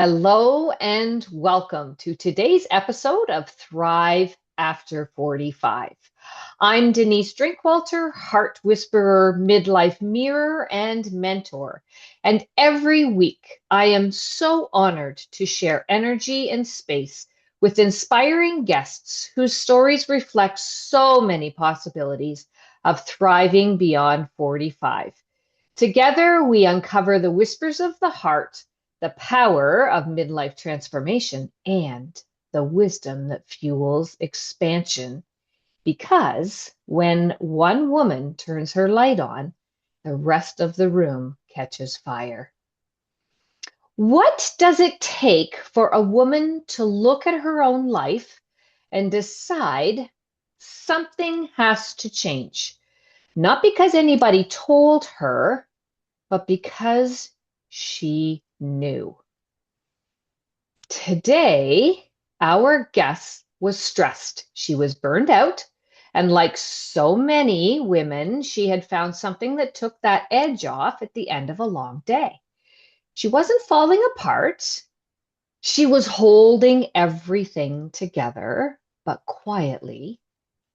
Hello and welcome to today's episode of Thrive After 45. I'm Denise Drinkwalter, heart whisperer, midlife mirror, and mentor. And every week, I am so honored to share energy and space with inspiring guests whose stories reflect so many possibilities of thriving beyond 45. Together, we uncover the whispers of the heart, the power of midlife transformation, and the wisdom that fuels expansion. Because when one woman turns her light on, the rest of the room catches fire. What does it take for a woman to look at her own life and decide something has to change? Not because anybody told her, but because she knew. Today, our guest was stressed. She was burned out. And like so many women, she had found something that took that edge off at the end of a long day. She wasn't falling apart. She was holding everything together, but quietly,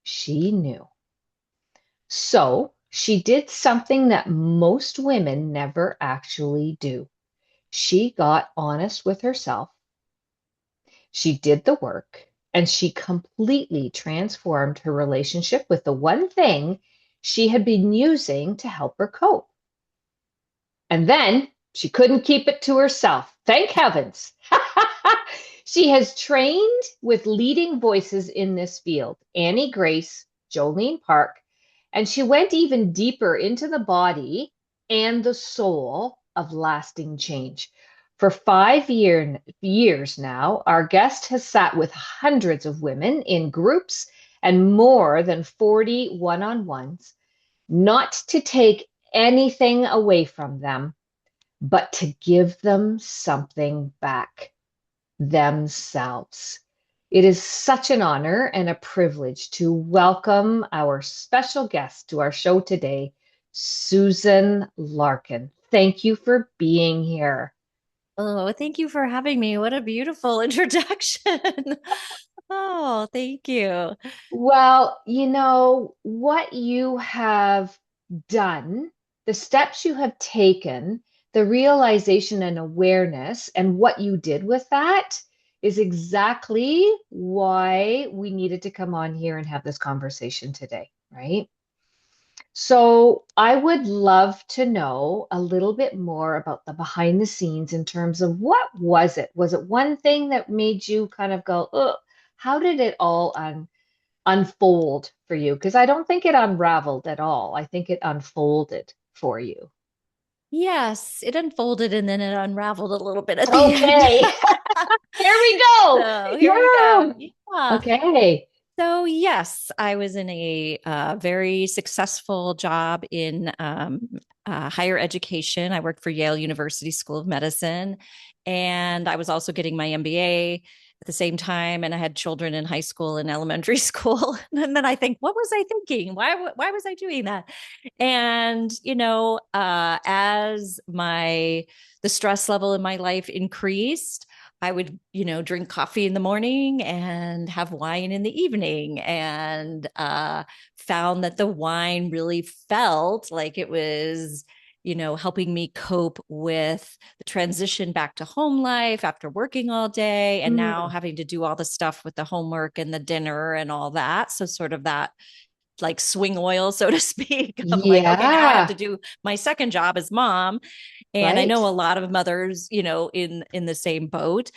she knew. So she did something that most women never actually do. She got honest with herself. She did the work and she completely transformed her relationship with the one thing she had been using to help her cope. And then she couldn't keep it to herself. Thank heavens. She has trained with leading voices in this field, Annie Grace, Jolene Park, and she went even deeper into the body and the soul of lasting change. For years now, our guest has sat with hundreds of women in groups and more than 40 one-on-ones, not to take anything away from them, but to give them something back, themselves. It is such an honor and a privilege to welcome our special guest to our show today, Susan Larkin. Thank you for being here. Oh, thank you for having me. What a beautiful introduction. Oh, thank you. Well, what you have done, the steps you have taken, the realization and awareness, and what you did with that is exactly why we needed to come on here and have this conversation today, right? So I would love to know a little bit more about the behind the scenes in terms of what was it? Was it one thing that made you kind of go, oh, how did it all unfold for you? Because I don't think it unraveled at all. I think it unfolded for you. Yes, it unfolded and then it unraveled a little bit at the end. Okay, here we go. So here we Yeah. go. Yeah. Okay. So, yes, I was in a very successful job in higher education. I worked for Yale University School of Medicine, and I was also getting my MBA at the same time. And I had children in high school and elementary school. And then I think, what was I thinking? Why was I doing that? And as the stress level in my life increased, I would, drink coffee in the morning and have wine in the evening, and found that the wine really felt like it was, helping me cope with the transition back to home life after working all day and now Mm, having to do all the stuff with the homework and the dinner and all that. So, sort of that like swing oil, so to speak, of like, okay, now I have to yeah, do my second job as mom. And I right. know a lot of mothers, in the same boat.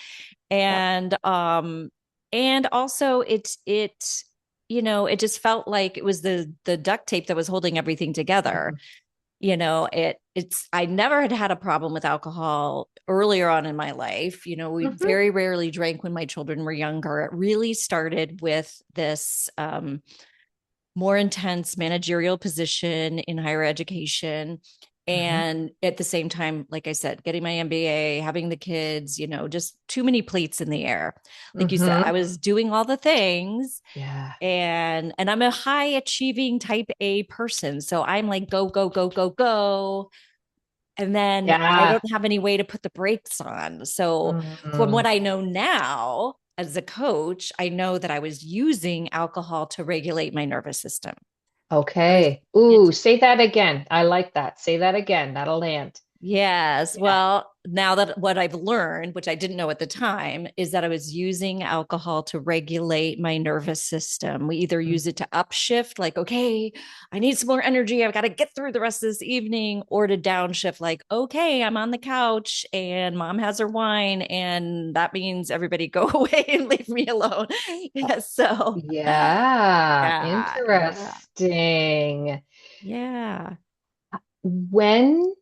Yep. And also it just felt like it was the duct tape that was holding everything together. Mhm. I never had a problem with alcohol earlier on in my life. We Mhm. very rarely drank when my children were younger. It really started with this more intense managerial position in higher education. Mhm. And at the same time, like I said, getting my MBA, having the kids, just too many plates in the air. Like you said, I Mhm. was doing all the things, Yeah. and I'm a high achieving type A person. So I'm like, go, go, go, go, go. And then I Yeah. don't have any way to put the brakes on. So, from Mm. what I know now as a coach, I know that I was using alcohol to regulate my nervous system. I was, Okay. it's Ooh, say that again. I like that. Say that again. That'll land. Yes. Yeah. Well, now that what I've learned, which I didn't know at the time, is that I was using alcohol to regulate my nervous system. We either Mm. use it to upshift, like, okay, I need some more energy. I've got to get through the rest of this evening, or to downshift, like, okay, I'm on the couch and mom has her wine. And that means everybody go away and leave me alone. Yeah. So, Yeah. yeah, yeah, Interesting. yeah. When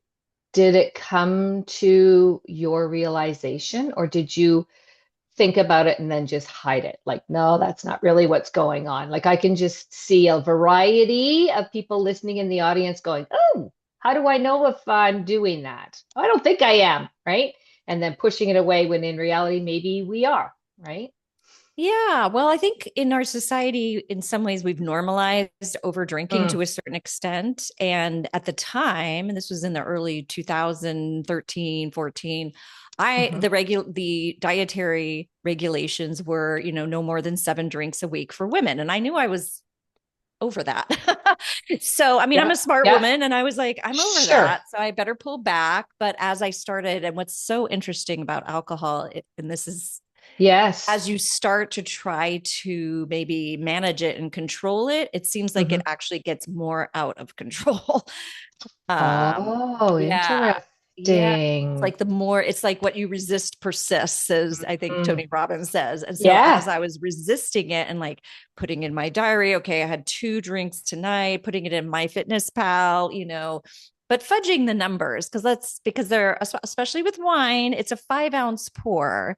did it come to your realization, or did you think about it and then just hide it? Like, no, that's not really what's going on. Like, I can just see a variety of people listening in the audience going, oh, how do I know if I'm doing that? I don't think I am, right? And then pushing it away when in reality, maybe we are, right? Yeah, well, I think in our society, in some ways, we've normalized over drinking Mm, to a certain extent. And at the time, and this was in the early 2013, 14, hmm the dietary regulations were, no more than 7 drinks a week for women. And I knew I was over that. So, I mean, I'm Yep. a smart Yep. woman and I was like, I'm over Sure. that. So I better pull back. But as I started, and what's so interesting about alcohol, and this is as Yes. you start to try to maybe manage it and control it, it seems like hmm it actually gets more out of control. Oh, Yeah. Yeah. It's interesting. like the more, it's like what you resist persists, as I think Mm. Tony Robbins says. And so as Yeah. I was resisting it and like putting in my diary, okay, I had 2 drinks tonight, putting it in my fitness pal, but fudging the numbers because they're, especially with wine, it's a 5 ounce pour.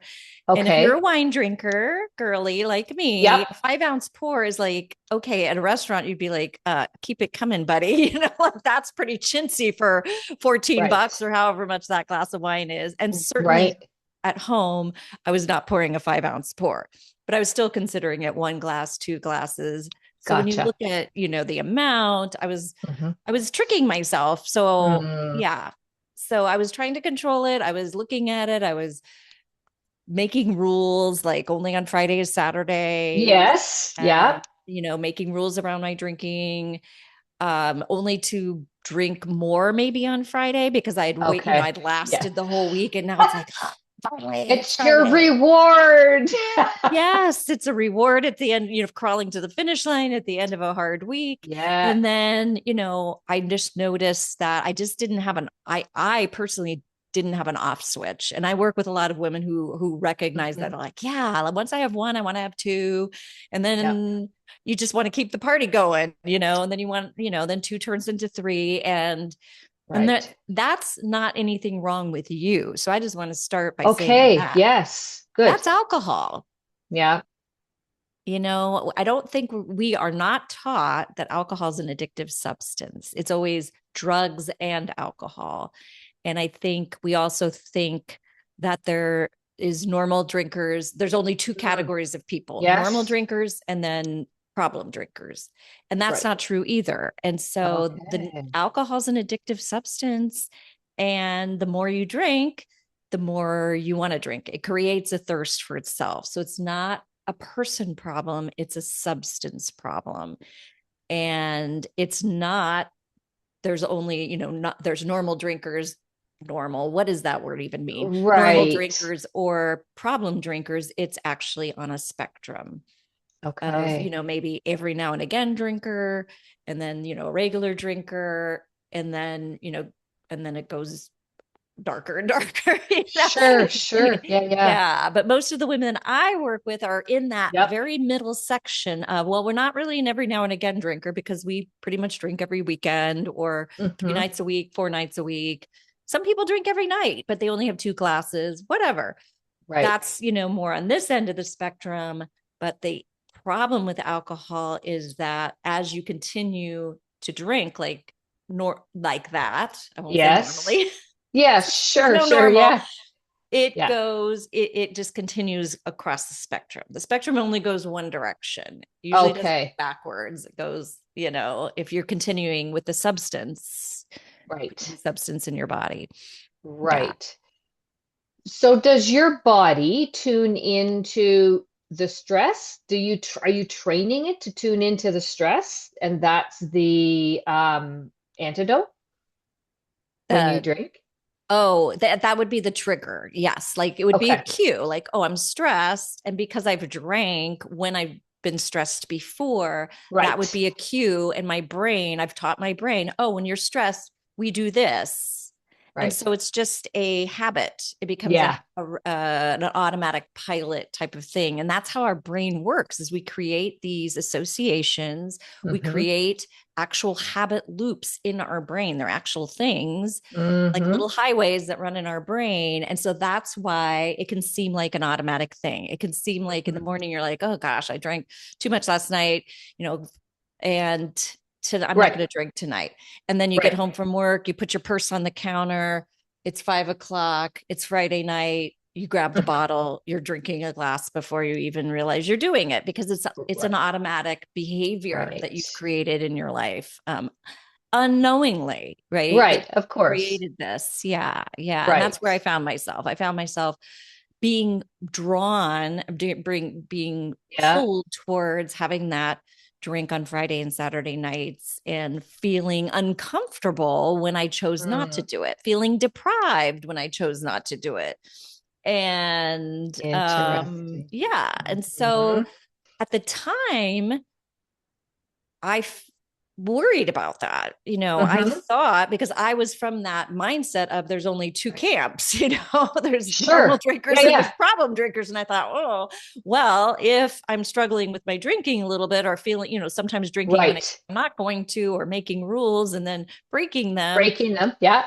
And if you're a Okay. wine drinker, girly like me, Yep. a 5 ounce pour is like, okay, at a restaurant, you'd be like, keep it coming, buddy. Like that's pretty chintzy for 14 Right. bucks or however much that glass of wine is. And certainly Right. at home, I was not pouring a 5 ounce pour, but I was still considering it 1 glass, 2 glasses. So when you Gotcha. look at, the amount, hmm I was tricking myself. So Mm. yeah. So I was trying to control it. I was looking at it. I was making rules like only on Fridays, Saturdays, Yes. and Yep. making rules around my drinking, only to drink more maybe on Friday because Okay. I'd Yeah. lasted the whole week and now it's like, finally, it's It's your Friday. reward. Yes, it's a reward at the end, crawling to the finish line at the end of a hard week. Yeah. And then, I just noticed that I just didn't have I personally didn't have an off switch. And I work with a lot of women who recognize hmm that are like, yeah, once I have one, I want to have two. And Yep. then you just want to keep the party going, and then you want, then two turns into three. And Right. that's not anything wrong with you. So I just want to start by saying Okay. that Yes. Good. that's alcohol. Yeah. I don't think we are not taught that alcohol is an addictive substance. It's always drugs and alcohol. And I think we also think that there is normal drinkers. There's only two Mm. categories of people, normal Yes. drinkers and then problem drinkers. And that's Right. not true either. And so the Okay. alcohol is an addictive substance. And the more you drink, the more you want to drink. It creates a thirst for itself. So it's not a person problem, it's a substance problem. And it's not, there's only, not, there's normal drinkers. Normal, what does that word even mean? Normal Right. drinkers or problem drinkers. It's actually on a spectrum of, Okay. maybe every now and again drinker, and then, a regular drinker, and then, and then it goes darker and darker. Sure. Sure. Yeah. Yeah. Yeah, but most of the women I work with are in that Yep. very middle section of, well, we're not really an every now and again drinker because we pretty much drink every weekend or three hmm nights a week, 4 nights a week. Some people drink every night, but they only have 2 glasses, whatever. Right. That's, more on this end of the spectrum. But the problem with alcohol is that as you continue to drink, like that, I won't say Yes. normally, Yes. there's Sure. no Sure. normal. Yeah. Yeah. It just continues across the spectrum. The spectrum only goes one direction. Usually it doesn't go Okay. backwards. It goes, if you're continuing with the substance. Right. substance in your body. Yeah. Right. So does your body tune into the stress? Are you training it to tune into the stress? And that's the antidote when you Uh, drink? oh, that would be the trigger. Yes. Like it would be a Okay. cue, like, oh, I'm stressed. And because I've drank when I've been stressed before, that would Right. be a cue. And my brain, I've taught my brain, oh, when you're stressed, we do this. And Right. so it's just a habit. It becomes Yeah. an automatic pilot type of thing. And that's how our brain works is we create these associations. We Mm-hmm. create actual habit loops in our brain. They're actual things like Mm-hmm. little highways that run in our brain. And so that's why it can seem like an automatic thing. It can seem like in the Mm-hmm. morning, you're like, oh gosh, I drank too much last night, you know, and I'm not Right. going to drink tonight. And then you get Right. home from work, you put your purse on the counter. It's 5 o'clock. It's Friday night. You grab the Mhm. bottle, you're drinking a glass before you even realize you're doing it because it's an Right. automatic behavior that Right. you've created in your life. Unknowingly, right? That Right. Of course. created this. Yeah. Yeah. And that's Right. where I found myself. I found myself being drawn, being Yeah. pulled towards having that drink on Friday and Saturday nights and feeling uncomfortable when I chose not to Mm. do it, feeling deprived when I chose not to do it. And Interesting. yeah. And Mm-hmm. so at the time, I worried about that. I Mm-hmm. thought because I was from that mindset of there's only two Right. camps, there's normal Sure. Yeah. drinkers and there's Yeah. problem drinkers. And I thought, oh, well, if I'm struggling with my drinking a little bit or feeling, sometimes drinking when Right. I'm not going to or making rules and then breaking them, Breaking them. Yeah.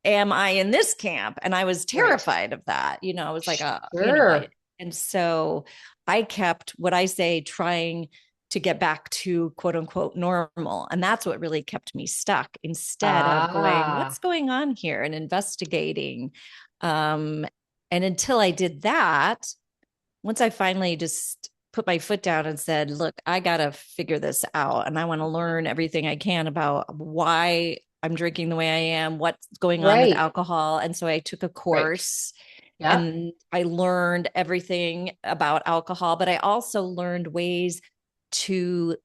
am I in this camp? And I was Right. terrified of that. I was like, Sure. and so I kept what I say trying to get back to quote unquote normal. And that's what really kept me stuck instead of going, Ah. what's going on here and investigating. Um, and until I did that, once I finally just put my foot down and said, look, I got to figure this out. And I want to learn everything I can about why I'm drinking the way I am, what's going on with Right. alcohol. And so I took a Right. course Yeah. and I learned everything about alcohol, but I also learned ways to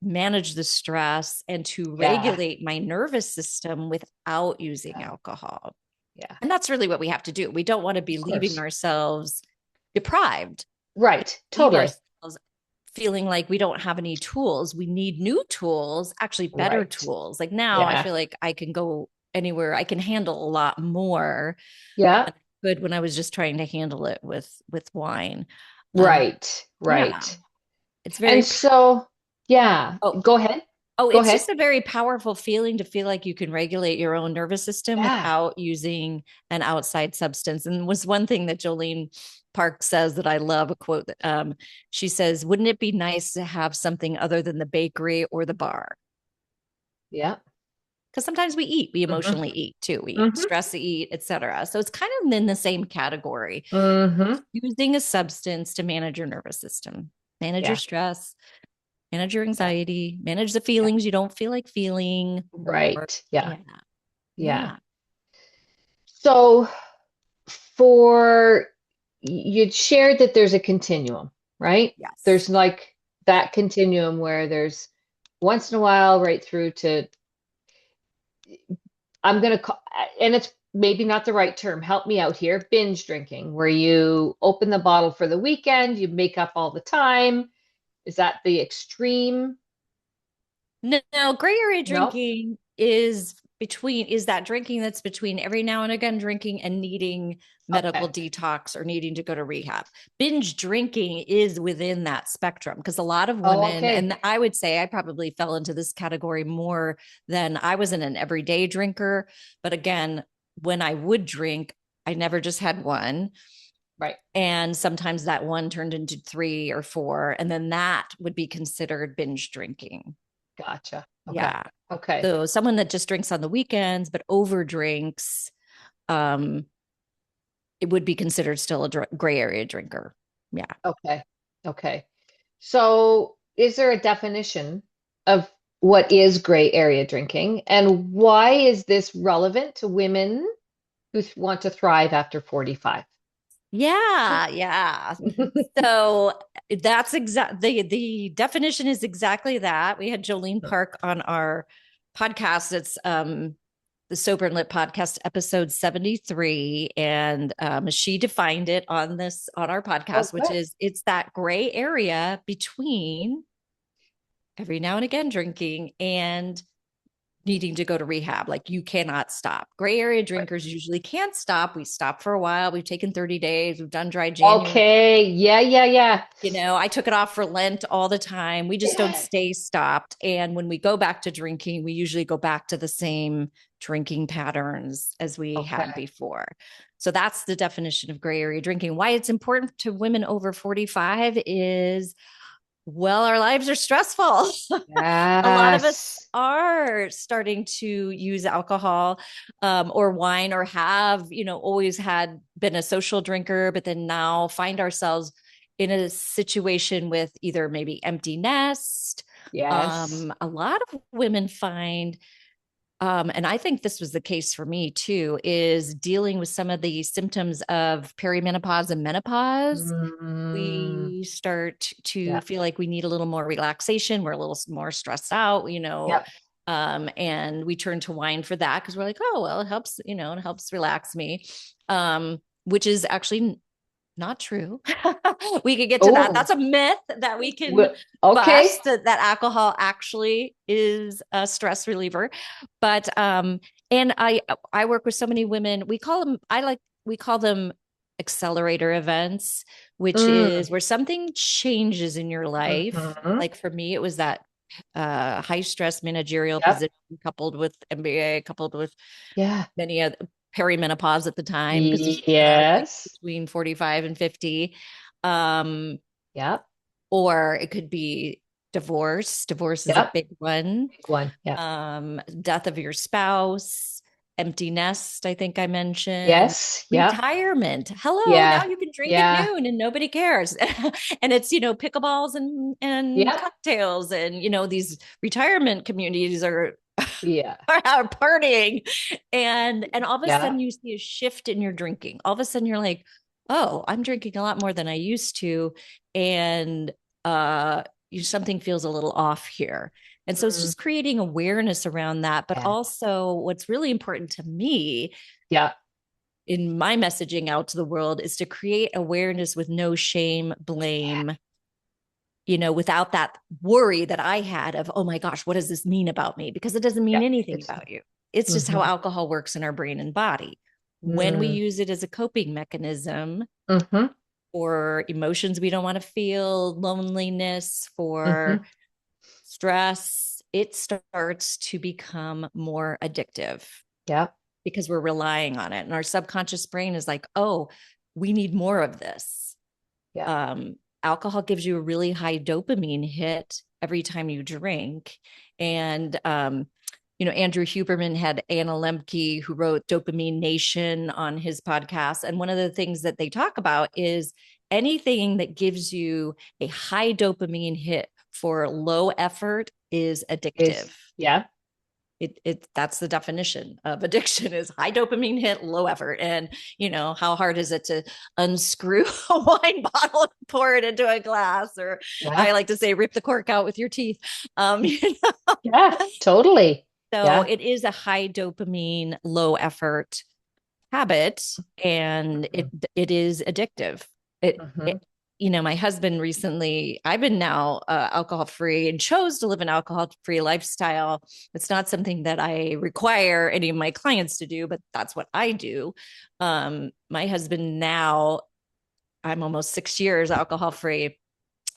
manage the stress and to Yeah. regulate my nervous system without using Yeah. alcohol. Yeah. And that's really what we have to do. We don't want to be Of leaving course. ourselves deprived, Right. leave Totally. ourselves feeling like we don't have any tools. We need new tools, actually better Right. tools. Like now I Yeah. feel like I can go anywhere. I can handle a lot more Yeah. than I could when I was just trying to handle it with wine. Um, Right. yeah, Right. it's And very so, yeah, oh go ahead. oh, Go it's ahead. just a very powerful feeling to feel like you can regulate your own nervous system Yeah. without using an outside substance. And was one thing that Jolene Park says that I love a quote that she says, wouldn't it be nice to have something other than the bakery or the bar? Yeah. Because sometimes we Mm-hmm. emotionally eat too. We Mm-hmm. stress eat, etc. So it's kind of in the same category. Mm-hmm. Using a substance to manage your nervous system, manage your Yeah. stress, manage your Yeah. anxiety, manage the Yeah. feelings you don't feel like feeling, or Right. Yeah. yeah, Yeah. yeah, So for you'd shared that there's a continuum, right? yes, There's like that continuum where there's once in a while right through to I'm gonna call, and it's maybe not the right term. Help me out here. Binge drinking, where you open the bottle for the weekend, you make up all the time. Is that the extreme? no, gray area No? drinking is that drinking that's between every now and again drinking and needing medical Okay. detox or needing to go to rehab. Binge drinking is within that spectrum because a lot of Oh, women, okay. and I would say I probably fell into this category more than I wasn't an everyday drinker. But again, when I would drink, I never just had one. Right. And sometimes that one turned into three or four. And then that would be considered binge drinking. Gotcha. Okay. Yeah. Okay. So someone that just drinks on the weekends but over drinks, um, it would be considered still a gray area drinker. Yeah. Okay. Okay. So is there a definition of what is gray area drinking and why is this relevant to women who want to thrive after 45? Yeah, yeah. So that's the definition is exactly that. We had Jolene Park on our podcast. It's the Sober and Lit podcast, episode 73. And she defined it on our Oh, podcast, which good. is it's that gray area between every now and again drinking and needing to go to rehab. Like you cannot stop. Gray area Right. drinkers usually can't stop. We stop for a while. We've taken 30 days. We've done dry January. Okay. Yeah, yeah, yeah. I took it off for Lent all the time. We just don't Yes. stay stopped. And when we go back to drinking, we usually go back to the same drinking patterns as we had Okay. before. So that's the definition of gray area drinking. Why it's important to women over 45 is, well, our lives are stressful. A lot of us Yes. are starting to use alcohol or wine or have, always had been a social drinker, but then now find ourselves in a situation with either maybe empty nest. Yes. A lot of women find, and I think this was the case for me too, is dealing with some of the symptoms of perimenopause and menopause. Mm, We start to yeah. feel like we need a little more relaxation. We're a little more stressed out, Yep. and we turn to wine for that because we're like, oh, well, it helps, it helps relax me, which is actually not true. We could get to that. Oh, That's a myth that we can okay. bust that alcohol actually is a stress reliever. But and I work with so many women. We call them accelerator events, which Mm, is where something changes in your life. hmm. Like for me, it was that high stress managerial Yep. position coupled with MBA, coupled with Yeah. many other perimenopause at the time because these women are like Yes. between 45 and 50. Um, Yep. or it could be divorce. Divorce is a Yep. big one. Big one. Yep. Death of your spouse, empty nest, I think I mentioned. Yes. Yep. Retirement. Hello, now Yeah. you can drink at Yeah. noon and nobody cares. And it's, pickleballs and Yep. cocktails and these retirement communities are Yeah. are partying, and all of a Yeah. sudden you see a shift in your drinking. All of a sudden you're like, oh, I'm drinking a lot more than I used to, and something feels a little off here. And so it's Mm, just creating awareness around that. But yeah. also, what's really important to me Yeah. in my messaging out to the world is to create awareness with no shame, blame, without that worry that I had of, oh my gosh, what does this mean about me? Because it doesn't Yeah. mean anything It's about you. It's just how mm-hmm. alcohol works in our brain and body. When we Mm, use it as a coping mechanism mm-hmm. for emotions we don't want to feel, loneliness, Mm-hmm. for stress, it starts to become more addictive Yep. because we're relying on it. And our subconscious brain is like, oh, we need more of this. Yeah. Alcohol gives you a really high dopamine hit every time you drink. And, Andrew Huberman had Anna Lemke, who wrote Dopamine Nation on his podcast. And one of the things that they talk about is anything that gives you a high dopamine hit for low effort is Is addictive. yeah. That's the definition of addiction is high dopamine hit, low effort. And how hard is it to unscrew a wine bottle and pour it into a glass, or I Yeah. like to say rip the cork out with your teeth. Yeah. Totally. So Yeah. it is a high dopamine, low effort habit, and Mm-hmm. it is addictive. Mm-hmm. My husband recently, I've been now alcohol free and chose to live an alcohol free lifestyle. It's not something that I require any of my clients to do, but that's what I do. My husband now, I'm almost 6 years alcohol free.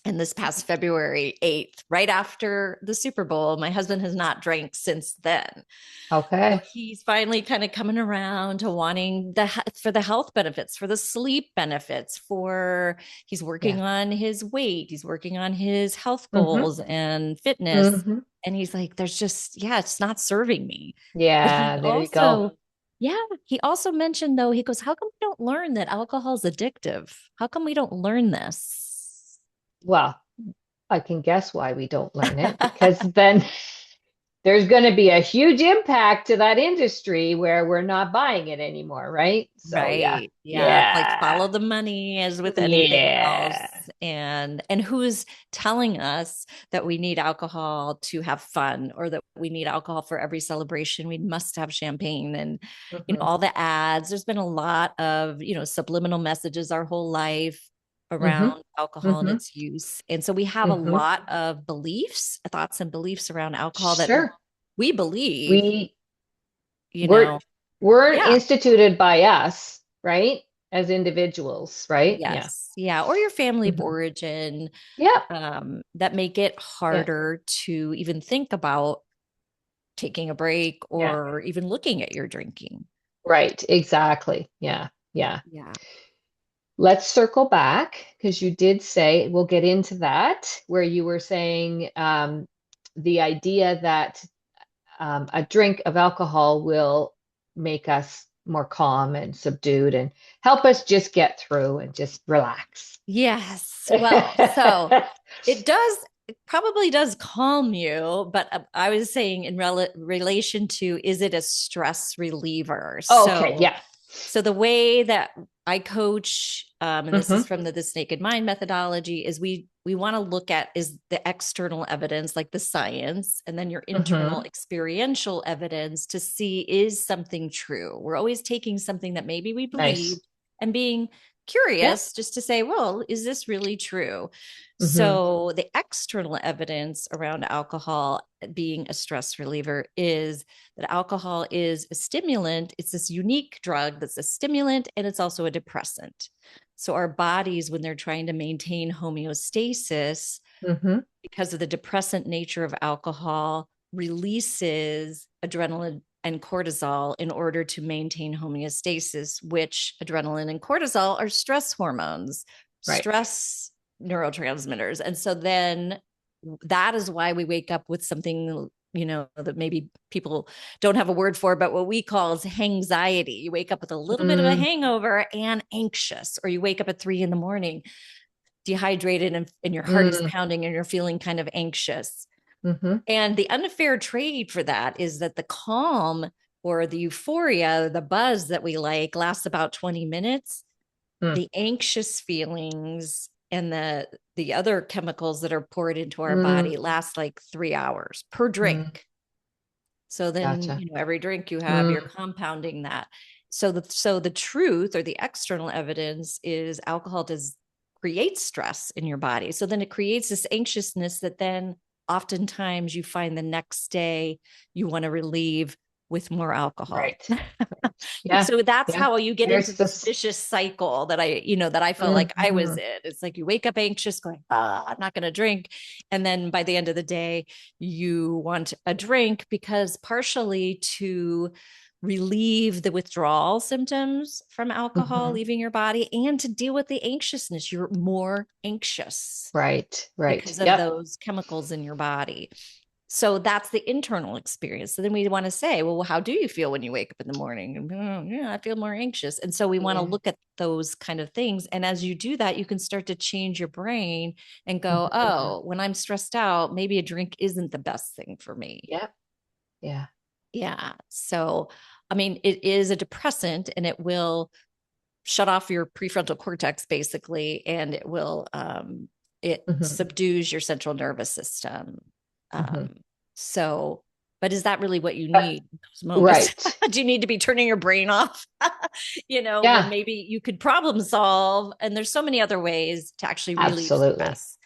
And this past February 8th, right after the Super Bowl, my husband has not drank since then. So Okay. he's finally kind of coming around to wanting for the health benefits, for the sleep benefits, for he's Yeah. working on his weight, he's working on his health Mm-hmm. goals and fitness. Mm-hmm. And he's like, there's just, yeah, it's not serving me. But Yeah. There you go. yeah, he also mentioned though, he goes, how come we don't learn that alcohol is addictive? How come we don't learn this? Well, I can guess why we don't learn it because then there's going to be a huge impact to that industry where we're not buying it anymore, right? So yeah. Right. Yeah. It's like Yeah. follow the money as with anything else. Yeah. And who's telling us that we need alcohol to have fun or that we need alcohol for every celebration? We must have champagne and Hmm. all the ads. There's been a lot of, subliminal messages our whole life Hmm. around alcohol and hmm its use. And so we have a hmm lot of beliefs, thoughts and beliefs around alcohol that Sure. we believe, We you we're know, weren't yeah. instituted by us, right? As individuals, right? Yeah. Yes. Yeah. Or your family of hmm origin Yep. that make it Yeah. harder to even think about taking a break Yeah. or even looking at your drinking. Right. Exactly. Yeah. Yeah. Yeah. Let's circle back because you did say we'll get into that, where you were saying the idea that a drink of alcohol will make us more calm and subdued and help us just get through and just relax. Yes. Well, so it does, it probably does calm you, but I was saying in relation to is it a stress reliever? Okay, So, yeah. so the way that I coach, and this is hmm from the This Naked Mind methodology, is we want to look at is the external evidence, like the science, and then your internal hmm experiential evidence to see is something true. We're always taking something that maybe we believe Nice. and being Yeah. curious just to say, well, is this really true? hmm So, the external evidence around alcohol being a stress reliever is that alcohol is a stimulant. It's this unique drug that's a stimulant and it's also a depressant. So, our bodies, when they're trying to maintain homeostasis, hmm because of the depressant nature of alcohol, releases adrenaline and cortisol in order to maintain homeostasis, which adrenaline and cortisol are stress hormones, Right. stress neurotransmitters. And so then that is why we wake up with something, that maybe people don't have a word for, but what we call is anxiety. You wake up with a little bit of a Mm, hangover and anxious, or you wake up at 3 a.m. dehydrated and your heart is mm, pounding and you're feeling kind of anxious. hmm And the unfair trade for that is that the calm or the euphoria, the buzz that we like lasts about 20 minutes. mm, The anxious feelings and the other chemicals that are poured into our mm, body last like 3 hours per mm. drink. So then, Gotcha. every drink you have, you're Mm, compounding that. So the truth or the external evidence is alcohol does create stress in your body. So then it creates this anxiousness that then oftentimes you find the next day you want to relieve with more alcohol. right. Right. Yeah. So that's Yeah. how you get into There's this this. vicious cycle that I felt like I was Mhm. in. It's like you wake up anxious, going, I'm not going to drink. And then by the end of the day, you want a drink because partially to relieve the withdrawal symptoms from alcohol Mhm. leaving your body and to deal with the anxiousness. You're more anxious Right. Right. because of Yep. those chemicals in your body. So that's the internal experience. So then we want to say, well, how do you feel when you wake up in the morning? And, "Oh, yeah, I feel more anxious." And so we want to Yeah. look at those kind of things. And as you do that, you can start to change your brain and go, Mhm. oh, when I'm stressed out, maybe a drink isn't the best thing for me. Yep. Yeah. Yeah. So, I mean, it is a depressant and it will shut off your prefrontal cortex basically, and it Mhm. subdues your central nervous system. Mhm. Um, so, but is that really what you But need in those moments? right. Do you need to be turning your brain off? When Yeah. maybe you could problem solve, and there's so many other ways to actually relieve Absolutely. stress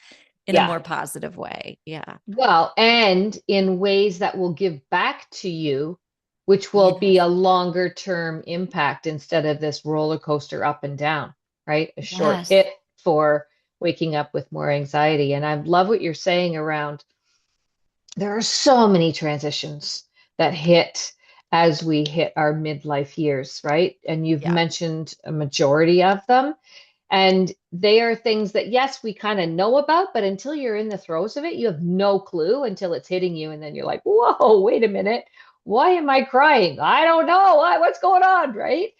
in a Yeah. more positive way. Yeah. Well, and in ways that will give back to you, which will be Yes. a longer term impact instead of this roller coaster up and down, right? A short Yes. hit for waking up with more anxiety. And I love what you're saying around there are so many transitions that hit as we hit our midlife years, right? And you've Yeah. mentioned a majority of them. And they are things that, yes, we kind of know about, but until you're in the throes of it, you have no clue until it's hitting you. And then you're like, whoa, wait a minute. Why am I crying? I don't know. What's going on? Right.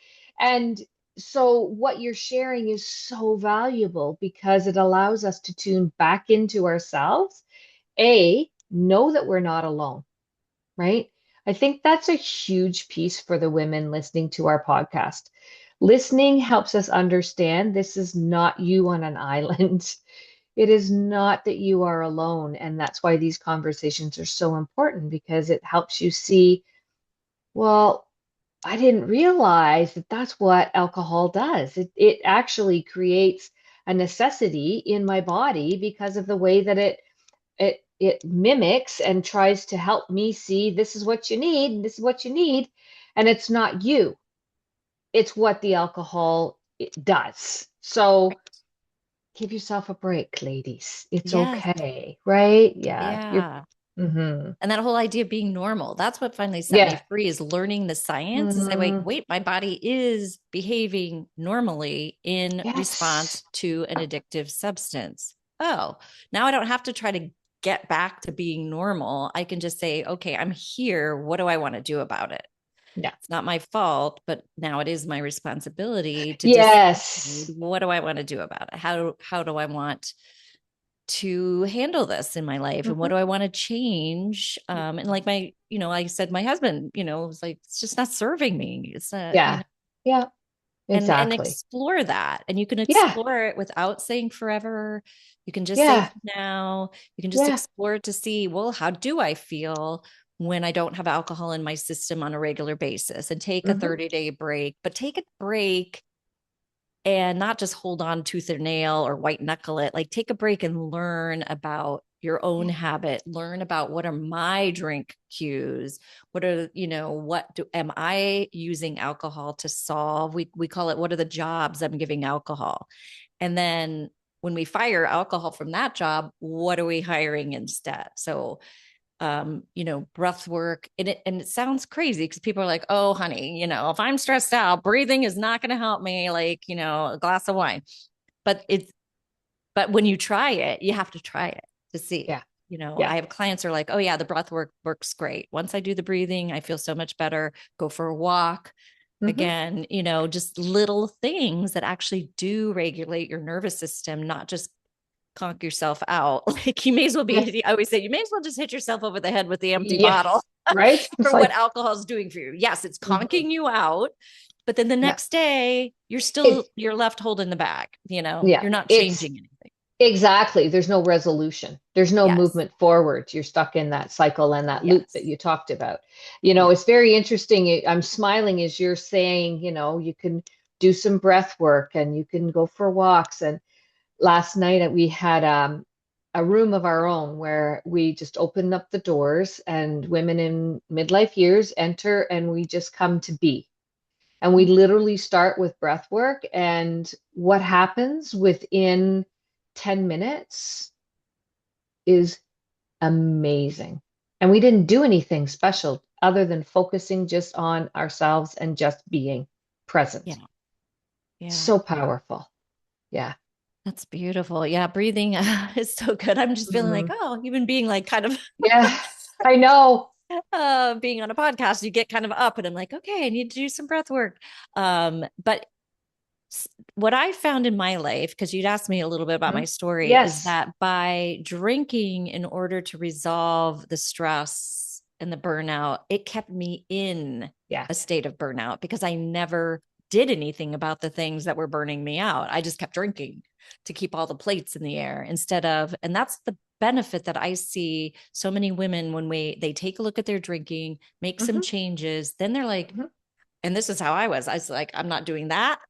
And so, what you're sharing is so valuable because it allows us to tune back into ourselves. A, know that we're not alone, right? I think that's a huge piece for the women listening to our podcast. Listening helps us understand this is not you on an island. It is not that you are alone. And that's why these conversations are so important because it helps you see, well, I didn't realize that that's what alcohol does. It actually creates a necessity in my body because of the way that it mimics and tries to help me see this is what you need, and this is what you need, and it's not you. It's what the alcohol it does. So give yourself a break, ladies. It's Yes. okay, right? Yeah, you're. Yeah. Mm-hmm. And that whole idea of being normal, that's what finally set me Yeah. free is learning the science. Is like, Mm-hmm. wait, my body is behaving normally in Yes. response to an addictive substance. Oh, now I don't have to try to get back to being normal. I can just say, okay, I'm here. What do I want to do about it? Yeah. It's not my fault, but now it is my responsibility to decide Yes. what do I want to do about it? How do I want to handle this in my life, and what Mm-hmm. do I want to change? And like my, like I said, my husband, was like, it's just not serving me. It's not, Yeah. Yeah. and Exactly. explore that. And you can Yeah. explore it without saying forever. You can just say Yeah. for now. You can just Yeah. explore to see, well, how do I feel when I don't have alcohol in my system on a regular basis, and take a Mm-hmm. 30-day break, but take a break and not just hold on tooth or nail or white knuckle it. Like, take a break and learn about your own Yeah. habit, learn about what are my drink cues, what are, what do am I using alcohol to solve? We call it, what are the jobs I'm giving alcohol? And then when we fire alcohol from that job, what are we hiring instead? So breath work. And it sounds crazy because people are like, oh, honey, if I'm stressed out, breathing is not going to help me, like, a glass of wine. But when you try it, you have to try it to see. Yeah. Yeah. I have clients who are like, oh yeah, the breath work works great. Once I do the breathing, I feel so much better. Go for a walk. Mm-hmm. Again, just little things that actually do regulate your nervous system, not just conk yourself out. Like, you may as well Yeah. I always say, you may as well just hit yourself over the head with the empty bottle Yes. Right? It's for what like, alcohol is doing for you. Yes, it's mhm. conking you out, but then the Yeah. next day It's you're left holding the bag, yeah. you're not It's changing anything. exactly. There's no resolution. There's no Yes. movement forward. You're stuck in that cycle and that loop that Yes. you talked about. Yeah. It's very interesting. I'm smiling as you're saying, you can do some breath work and you can go for walks. And last night we had a room of our own where we just opened up the doors and women in midlife years enter and we just come to be. And we literally start with breath work. And what happens within 10 minutes is amazing. And we didn't do anything special other than focusing just on ourselves and just being present. Yeah. Yeah. So powerful. Yeah. That's beautiful. Yeah. Breathing is so good. I'm just feeling like, Mhm. oh, even being like kind of Yeah, I know. being on a podcast, you get kind of up, and I'm like, okay, I need to do some breath work. But what I found in my life, because you'd asked me a little bit about my Mhm. story, is Yes. that by drinking in order to resolve the stress and the burnout, it kept me in Yeah. a state of burnout because I never did anything about the things that were burning me out. I just kept drinking to keep all the plates in the air instead of, and that's the benefit that I see so many women when they take a look at their drinking, make some Hmm. changes, then they're like, Hmm. and this is how I was. I was like, I'm not doing that,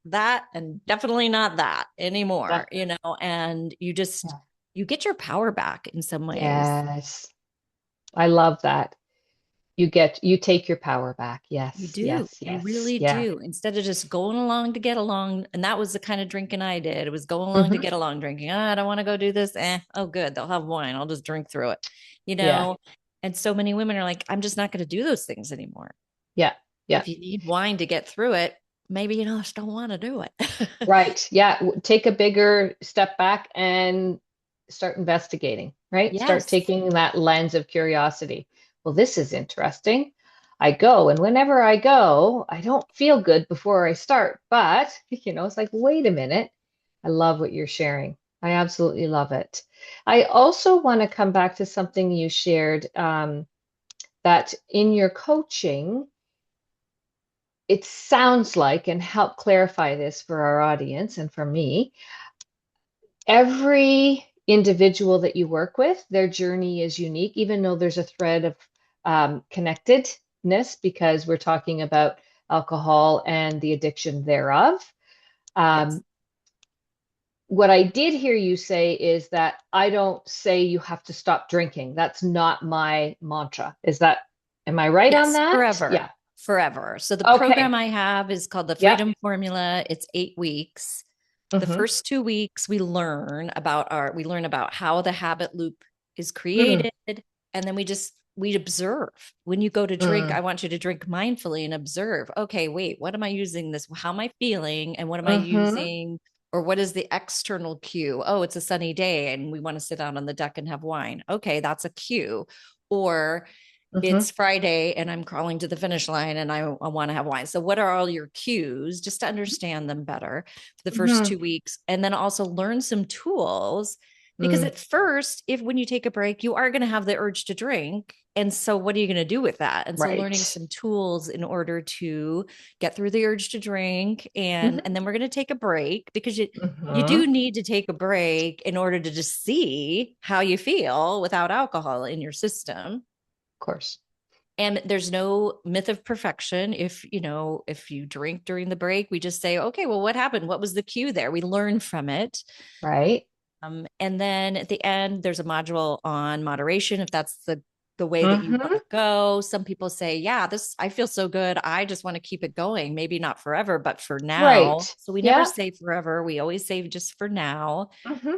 and definitely not that anymore, Exactly. and Yeah. you get your power back in some ways. Yes. I love that. You take your power back. You Yes. do. Yes. You Yes. really Yeah. do. Instead of just going along to get along. And that was the kind of drinking I did. It was going along to Hmm. get along drinking. I don't want to go do this. Oh, good. They'll have wine. I'll just drink through it, you Yeah. know? And so many women are like, I'm just not going to do those things anymore. Yeah. Yeah. If you need wine to get through it, maybe you just don't want to do it. Right. Yeah. Take a bigger step back and start investigating, right? Start Yes. taking that lens of curiosity. Well, this is interesting. I go, and whenever I go, I don't feel good before I start, but, it's like, wait a minute. I love what you're sharing. I absolutely love it. I also want to come back to something you shared. that in your coaching, it sounds like, and help clarify this for our audience and for me, every individual that you work with, their journey is unique, even though there's a thread of connectedness because we're talking about alcohol and the addiction thereof. Yes. Um, what I did hear you say is that I don't say you have to stop drinking. That's not my mantra. Am I right on Yes, that? Yeah. forever, forever. So the program Okay. I have is called the Yep. Freedom Formula. It's 8 weeks. The Mm-hmm. first 2 weeks we learn about how the habit loop is Mm, created, and then we observe. When you go to drink, mm, I want you to drink mindfully and observe. Okay, wait, what am I using this? How am I feeling? And what am I mm-hmm. using? Or what is the external cue? Oh, it's a sunny day and we want to sit out on the deck and have wine. Okay, that's a cue. Or Mm-hmm. it's Friday and I'm crawling to the finish line and I want to have wine. So, what are all your cues just to understand them better for the first Mm-hmm. 2 weeks? And then also learn some tools because Mm, at first, if when you take a break, you are going to have the urge to drink. And so, what are you going to do with that? And so, learning right. some tools in order to get through the urge to drink. And Mm-hmm. then we're going to take a break because you Mm-hmm. do need to take a break in order to just see how you feel without alcohol in your system. Of course. And there's no myth of perfection. If you drink during the break, we just say, okay, well, what happened? What was the cue there? We learn from it. Right. And then at the end, there's a module on moderation, if that's the way that you want Mm-hmm. to go. Some people say, yeah, this, I feel so good. I just want to keep it going. Maybe not forever, but for now. Right. So we never Yeah. say forever. We always say just for now. Mm-hmm.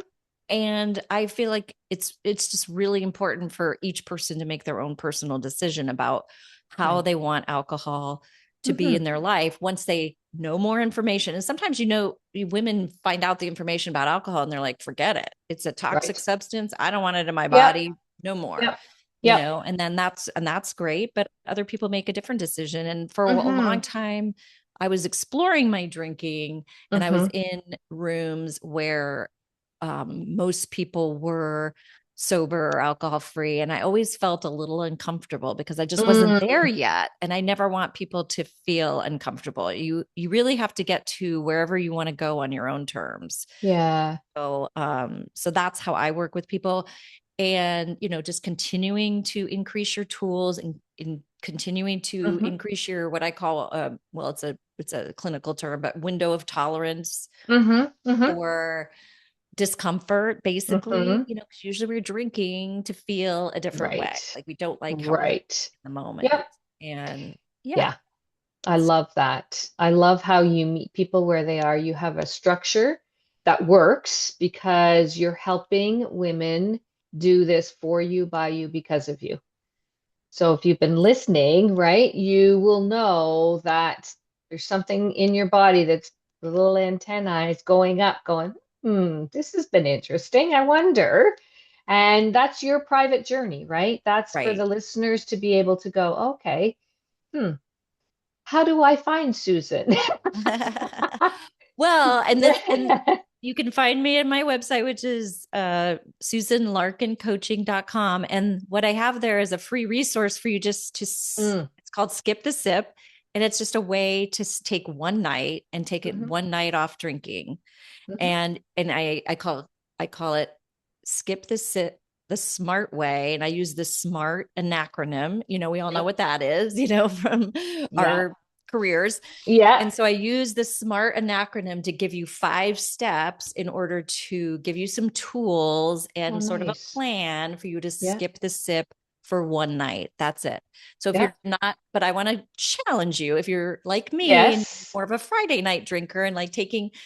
And I feel like it's just really important for each person to make their own personal decision about how Right. they want alcohol to be Mm-hmm. in their life once they know more information. And sometimes, women find out the information about alcohol and they're like, forget it, it's a toxic Right. substance, I don't want it in my Yep. body, no more. Yep. Yep. And then that's great, but other people make a different decision. And for a Mm-hmm. long time I was exploring my drinking, and I was Mm-hmm. in rooms where most people were sober or alcohol free. And I always felt a little uncomfortable because I just wasn't there Mm, yet. And I never want people to feel uncomfortable. You really have to get to wherever you want to go on your own terms. yeah. So that's how I work with people. And, just continuing to increase your tools and continuing to Mm-hmm. increase your, what I call, well, it's a clinical term, but window of tolerance Mm-hmm. Mm-hmm. for discomfort, basically, Mm-hmm. because usually we're drinking to feel a different way. Right. Like we don't like how we're feeling Right. in the moment. Yep. And yeah. Yeah. I love that. I love how you meet people where they are. You have a structure that works because you're helping women do this for you, by you, because of you. So if you've been listening, right, you will know that there's something in your body that's little antennae is going up, going, this has been interesting. I wonder. And that's your private journey, right? That's for the Right. listeners to be able to go, okay, hmm, how do I find Susan? Well, and you can find me at my website, which is susanlarkincoaching.com. And what I have there is a free resource for you just to, Mm, it's called Skip the Sip. And it's just a way to take one night and take it mhm, one night off drinking. mhm. And I call it Skip the Sip the smart way. And I use the SMART acronym. We all know Yep. what that is, from Yeah. our careers. Yeah. And so I use the SMART acronym to give you 5 steps in order to give you some tools Oh, and sort of a nice. plan for you to Yeah. skip the sip for one night. That's it. So if Yeah. you're not, but I want to challenge you, if you're like me and Yes. more of a Friday night drinker and like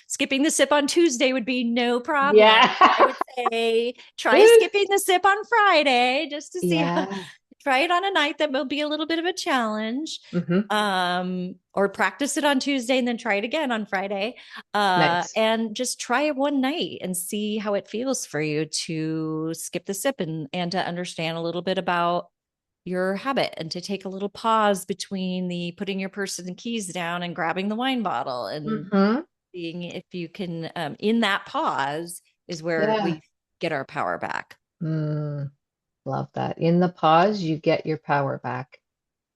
skipping the sip on Tuesday would be no problem. I Yeah. would say try skipping the sip on Friday just to see how, Yeah. try it on a night that will be a little bit of a challenge, Hmm. or practice it on Tuesday and then try it again on Friday, Nice. and just try it one night and see how it feels for you to skip the sip and to understand a little bit about your habit and to take a little pause between the putting your purse and keys down and grabbing the wine bottle and Hmm. seeing if you can, in that pause is where Yeah. we get our power back. Mm. Love that. In the pause, you get your power back.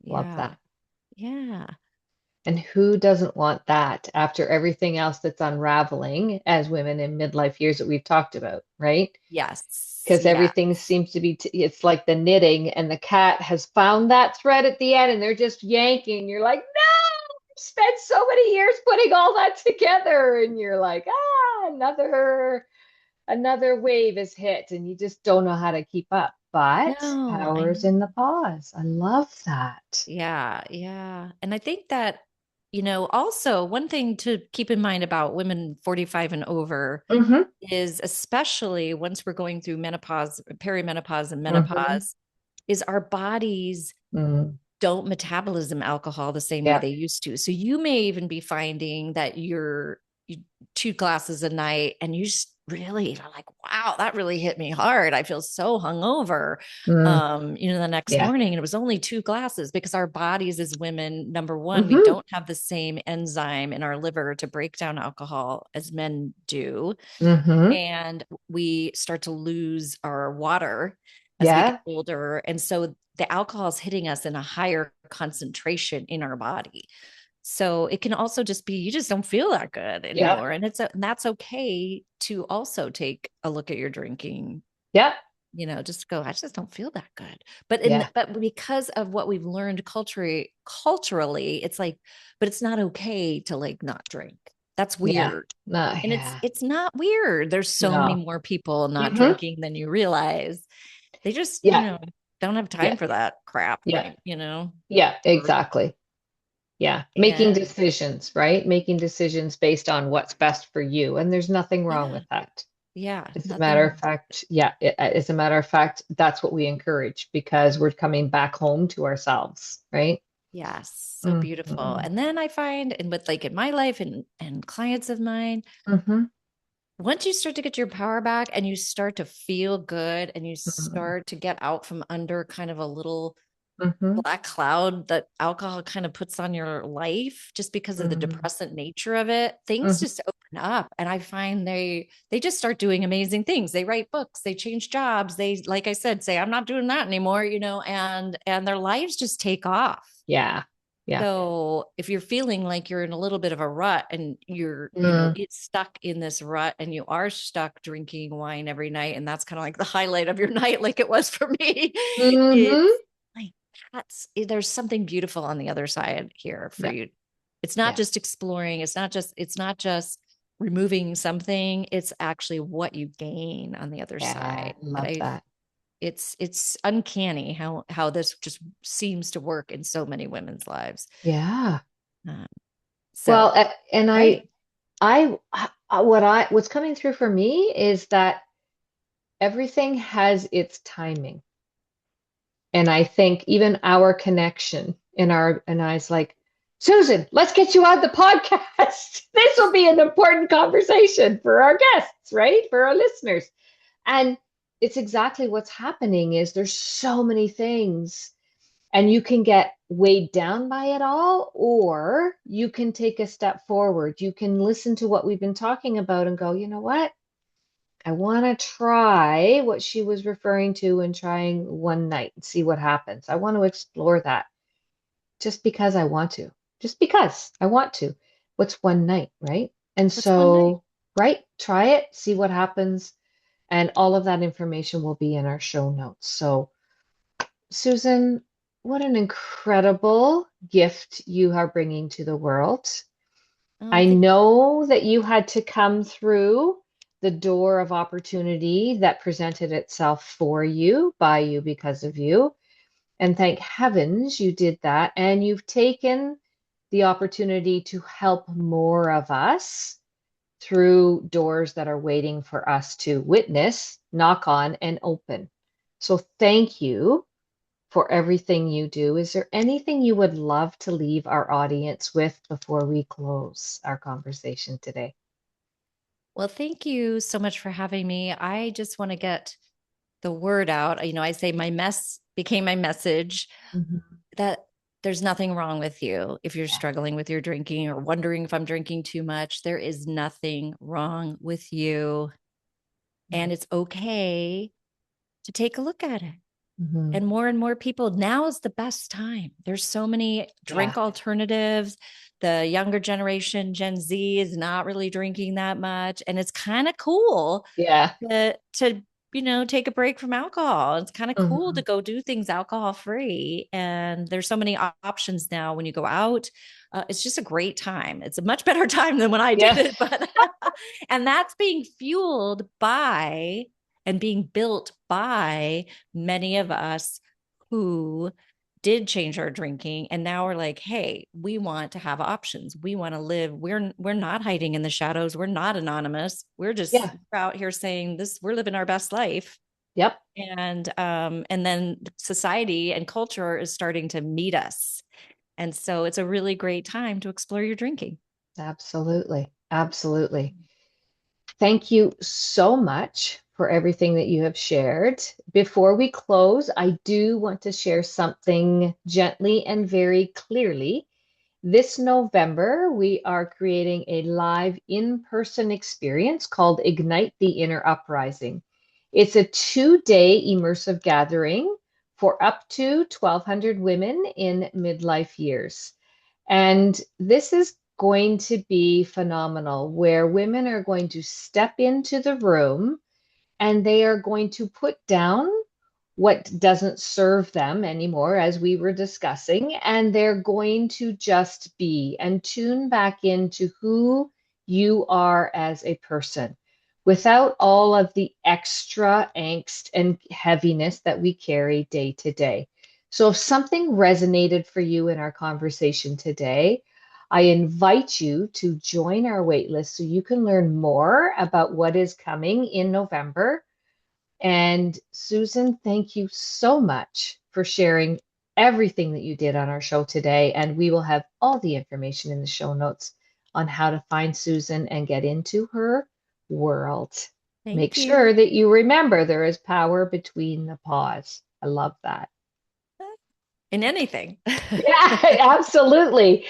Love Yeah. that. Yeah. And who doesn't want that after everything else that's unraveling as women in midlife years that we've talked about, right? Yes. Because Yeah. everything seems to be, it's like the knitting, and the cat has found that thread at the end and they're just yanking. You're like, no, spent so many years putting all that together. And you're like, another wave is hit and you just don't know how to keep up. But No, I power's in the pause. I love that. Yeah, yeah. And I think that, also one thing to keep in mind about women 45 and over Mm-hmm. is, especially once we're going through menopause, perimenopause, and Mm-hmm. menopause, is our bodies Mm. don't metabolism alcohol the same way Yeah. they used to. So you may even be finding that you 2 glasses a night and you just really are like, wow, that really hit me hard. I feel so hungover. Mm. The next Yeah. morning, and it was only 2 glasses because our bodies as women, number one, we Mm-hmm. don't have the same enzyme in our liver to break down alcohol as men do. Mm-hmm. And we start to lose our water as we get Yeah. older. And so the alcohol is hitting us in a higher concentration in our body. So it can also just be you just don't feel that good Yeah. anymore. And that's okay to also take a look at your drinking, Yeah. just go, I just don't feel that good. Yeah. But because of what we've learned culturally, it's like, but it's not okay to like not drink. That's Yeah. weird. No, And it's yeah. it's not weird. There's so many No. more people not Mm-hmm. drinking than you realize. They just, Yeah. don't have time Yeah. for that crap, Yeah. Yeah. or Exactly. Yeah. Making and decisions, right? Making decisions based on what's best for you. And there's nothing wrong yeah, with that. yeah, As a matter of nothing. fact, yeah, as a matter of fact, that's what we encourage because we're coming back home to ourselves, right? Yes, so beautiful. Mm-hmm. And then I find, and with like in my life and clients of mine, Mm-hmm. once you start to get your power back and you start to feel good and you start to get out from under kind of a little Mm-hmm. black cloud that alcohol kind of puts on your life just because of the Mm-hmm. depressant nature of it, things just open up. And I find they just start doing amazing things. They write books, they change jobs, they, like I said, say I'm not doing that anymore, and their lives just take off. Yeah. Yeah. So if you're feeling like you're in a little bit of a rut and you're, Mm. it's stuck in this rut and you are stuck drinking wine every night, and that's kind of like the highlight of your night, like it was for me, Mm-hmm. it's like there's something beautiful on the other side here for Yeah. you. It's not Yeah. just exploring, it's not just removing something, it's actually what you gain on the other Yeah. side. But Love I that. it's uncanny how this just seems to work in so many women's lives. Yeah. Um, Well, so and great. what's coming through for me is that everything has its timing. And I think even our connection and I was like, Susan, let's get you on the podcast. This will be an important conversation for our guests, right? For our listeners. And it's exactly what's happening is there's so many things and you can get weighed down by it all, or you can take a step forward. You can listen to what we've been talking about and go, you know what? I want to try what she was referring to and trying one night and see what happens. I want to explore that just because I want to, just because I want to. What's one night, right? And What's one night? so, right, try it, see what happens. And all of that information will be in our show notes. So, Susan, what an incredible gift you are bringing to the world. Oh, I know that you had to come through the door of opportunity that presented itself for you, by you, because of you. And thank heavens you did that. And you've taken the opportunity to help more of us through doors that are waiting for us to witness, knock on, and open. So thank you for everything you do. Is there anything you would love to leave our audience with before we close our conversation today? well, thank you so much for having me. I just want to get the word out. I say my mess became my message, Mhm. that there's nothing wrong with you if you're Yeah. struggling with your drinking or wondering if I'm drinking too much. There is nothing wrong with you. Mm. And it's okay to take a look at it. Mhm. And more people, now is the best time. There's so many Yeah. drink alternatives. The younger generation, Gen Z, is not really drinking that much. And it's kind of cool Yeah. to take a break from alcohol. It's kind of cool to Mhm. go do things alcohol free. And there's so many options now when you go out. It's just a great time. It's a much better time than when I did Yeah. it, but and that's being fueled by and being built by many of us who did change our drinking, and now we're like, hey, we want to have options. We want to live. We're not hiding in the shadows. We're not anonymous. We're just Yeah. out here saying this, we're living our best life. Yep. And then society and culture is starting to meet us, and so it's a really great time to explore your drinking. Absolutely. Absolutely. Thank you so much for everything that you have shared. Before we close, I do want to share something gently and very clearly. This November, we are creating a live in-person experience called Ignite the Inner Uprising. It's a 2-day immersive gathering for up to 1,200 women in midlife years. And this is going to be phenomenal, where women are going to step into the room and they are going to put down what doesn't serve them anymore, as we were discussing, and they're going to just be and tune back into who you are as a person without all of the extra angst and heaviness that we carry day to day. So, if something resonated for you in our conversation today, I invite you to join our waitlist so you can learn more about what is coming in November. And Susan, thank you so much for sharing everything that you did on our show today. And we will have all the information in the show notes on how to find Susan and get into her world. Make Thank you. sure that you remember there is power between the paws. I love that. In anything. Yeah, absolutely.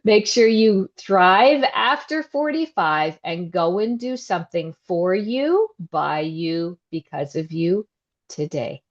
Make sure you thrive after 45 and go and do something for you, by you, because of you today.